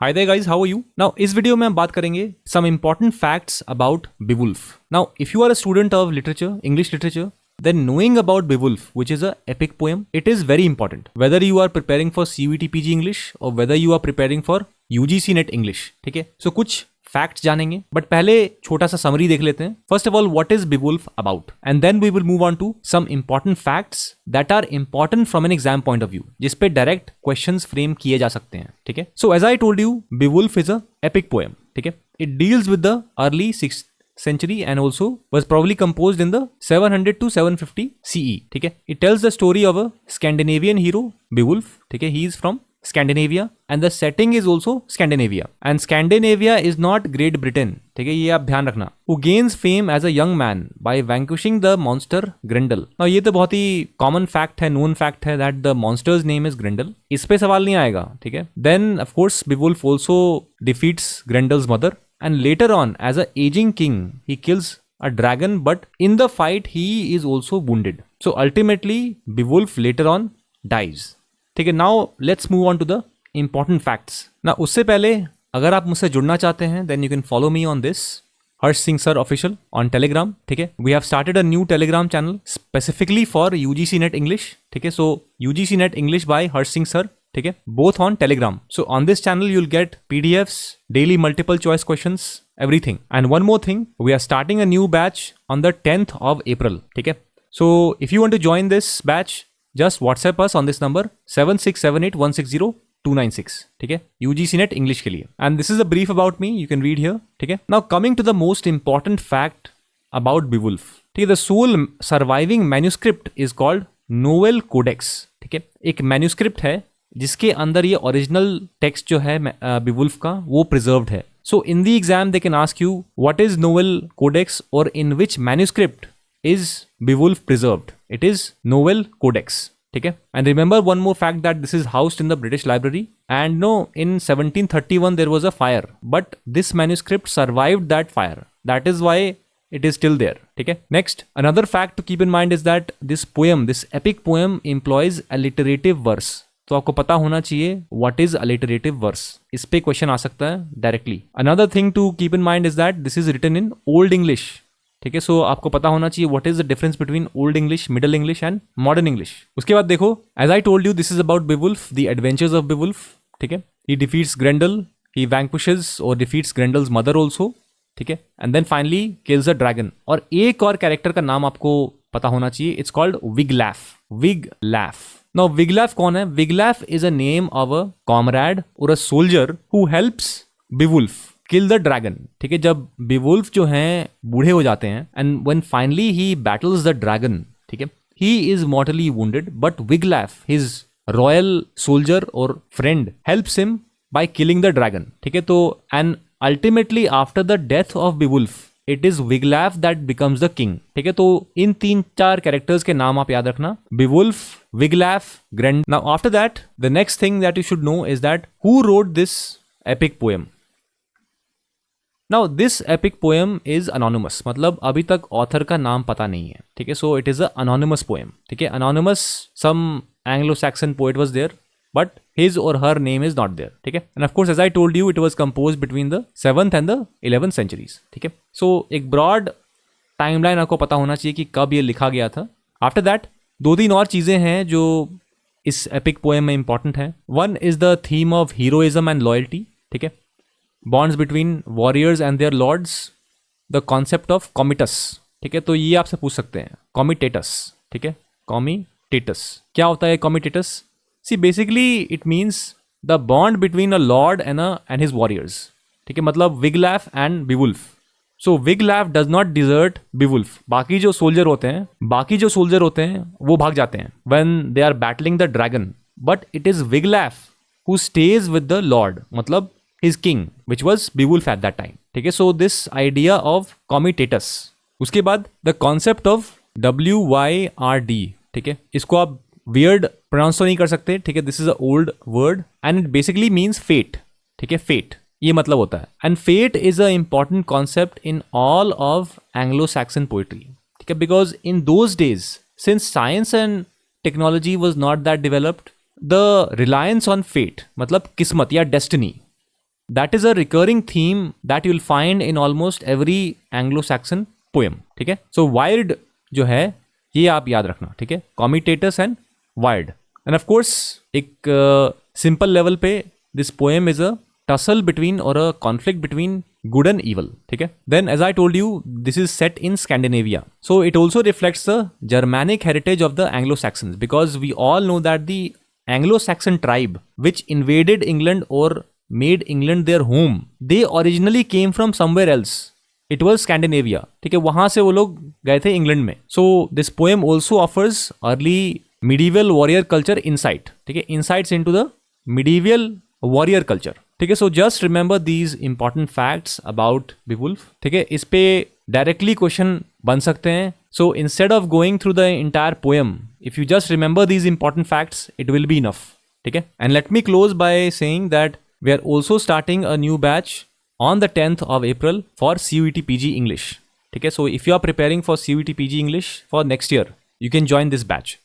Hi there guys, how are you? Now इस video में हम बात करेंगे some important facts about Beowulf. Now if you are a student of literature, English literature, then knowing about Beowulf, which is a epic poem, it is very important. Whether you are preparing for CUET PG English or whether you are preparing for UGC NET English, ठीक है? So कुछ facts जानेंगे, but पहले छोटा सा summary देख लेते हैं. First of all, what is Beowulf about, and then we will move on to some important facts that are important from an exam point of view, जिसपे डायरेक्ट क्वेश्चंस फ्रेम किए जा सकते हैं. ठीक है, so as I told you, Beowulf is a epic poem. ठीक है, it deals with the early 6th century and also was probably composed in the 700 to 750 CE. ठीक है, it tells the story of a Scandinavian hero Beowulf. ठीक है, he is from Scandinavia and the setting is also Scandinavia, and Scandinavia is not Great Britain. ठीक है, ये आप ध्यान रखना. Who gains fame as a young man by vanquishing the monster Grendel. Now ये तो बहुत ही common fact है, known fact है that the monster's name is Grendel. इस पे सवाल नहीं आएगा. ठीक है, then of course Beowulf also defeats Grendel's mother, and later on as a aging king he kills a dragon, but in the fight he is also wounded. So ultimately Beowulf later on dies. ठीक है, now let's move on to the important facts. ना उससे पहले अगर आप मुझसे जुड़ना चाहते हैं then you can follow me on this Harsh Singh sir official on Telegram. ठीक है, we have started a new Telegram channel specifically for UGC NET English. ठीक है, so UGC NET English by Harsh Singh sir. ठीक है, both on Telegram. So on this channel you will gate PDFs, daily multiple choice questions, everything. And one more thing, we are starting a new batch on the 10th of April. ठीक है, so if you want to join this batch, just WhatsApp us on this number 7678160296. ठीक है, UGC NET English के लिए. And this is a brief about me, you can read here. ठीक है, now coming to the most important fact about Beowulf. ठीक है, the sole surviving manuscript is called Novel Codex. ठीक है, एक manuscript है जिसके अंदर ये ओरिजिनल टेक्स्ट जो है Beowulf का वो प्रिजर्व्ड है. So in the exam they can ask you what is Novel Codex or in which manuscript is Beowulf preserved. It is Novel Codex. ठीक है, and remember one more fact that this is housed in the British Library, and no, in 1731 there was a fire, but this manuscript survived that fire. That is why it is still there. ठीक है, next another fact to keep in mind is that this poem, this epic poem employs alliterative verse. तो आपको पता होना चाहिए what is अलिटरेटिव verse. इस पे question आ सकता है directly. Another thing to keep in mind is that this is written in old English. ठीक है, सो आपको पता होना चाहिए what is the difference between old English, middle English and modern English. उसके बाद देखो, as I told you, this is about Beowulf, the adventures of Beowulf. ठीक है, ही डिफीट्स Grendel, ही वैंक्विशेस और डिफीट्स Grendel's मदर ऑल्सो. ठीक है, and then finally kills a dragon. और एक और कैरेक्टर का नाम आपको पता होना चाहिए, it's called Wiglaf. Wiglaf. Now Wiglaf कौन है? Wiglaf is a name of a comrade or a soldier who helps Beowulf kill the dragon. ठीक है, जब Beowulf जो हैं बूढ़े हो जाते हैं and when finally he battles the dragon, ठीक है, he is mortally wounded, but Wiglaf, his royal soldier or friend, helps him by killing the dragon. ठीक है, तो and ultimately after the death of Beowulf, it is Wiglaf that becomes the king. ठीक है, तो इन 3-4 characters के नाम आप याद रखना, Beowulf, Wiglaf, Grendel. Now after that, the next thing that you should know is that who wrote this epic poem. Now this epic poem is anonymous, मतलब अभी तक ऑथर का नाम पता नहीं है. ठीक है, so it is a anonymous poem. ठीक है, anonymous, some Anglo-Saxon poet was there, but his or her name is not there. ठीक है, and of course as I told you, it was composed between the 7th and the 11th centuries. ठीक है, so एक broad timeline आपको पता होना चाहिए कि कब ये लिखा गया था. After that 2-3 और चीज़ें हैं जो इस epic poem में important हैं. One is the theme of heroism and loyalty. ठीक है, bonds between warriors and their lords, the concept of comitus. ठीक है, तो ये आपसे पूछ सकते हैं comitatus. ठीक है, comitatus क्या होता है comitatus? See, basically it means the bond between a lord and his warriors. ठीक है, मतलब Wiglaf and Beowulf. So Wiglaf does not desert Beowulf. बाकी जो सोल्जर होते हैं वो भाग जाते हैं when they are battling the dragon. But it is Wiglaf who stays with the lord, मतलब his king, which was Beowulf at that time. ठीक है, so this idea of comitatus. उसके बाद the concept of WYRD. ठीक है, इसको आप weird pronounce तो नहीं कर सकते. ठीक है, this is a old word and it basically means fate. ठीक है, फेट ये मतलब होता है. And fate is a important concept in all of Anglo Saxon poetry. ठीक है, because in those days since science and technology was not that developed, the reliance on fate मतलब किस्मत या destiny that is a recurring theme that you will find in almost every Anglo Saxon poem, ठीक है. सो wired जो है ये आप याद रखना, ठीक है. Comitatus and wyrd. And of course एक सिंपल लेवल पे this poem is a tussle between or a conflict between good and evil, ठीक है. Then as I told you, this is set in Scandinavia, so it also reflects the Germanic heritage of the Anglo-Saxons, because we all know that the Anglo-Saxon tribe which invaded England or made England their home, they originally came from somewhere else. It was Scandinavia, ठीक है. वहां से वो लोग गए थे England में. So this poem also offers early medieval warrior culture insight, ठीक है. Insights into the medieval warrior culture, ठीक है. So just remember these important facts about Beowulf, ठीक है. इस पे डायरेक्टली क्वेश्चन बन सकते हैं. So instead of going through the entire poem, if you just remember these important facts, it will be enough, ठीक है. And let me close by saying that we are also starting a new batch on the 10th of April for CUET PG English, ठीक है. So if you are preparing for CUET PG English for next year, you can join this batch.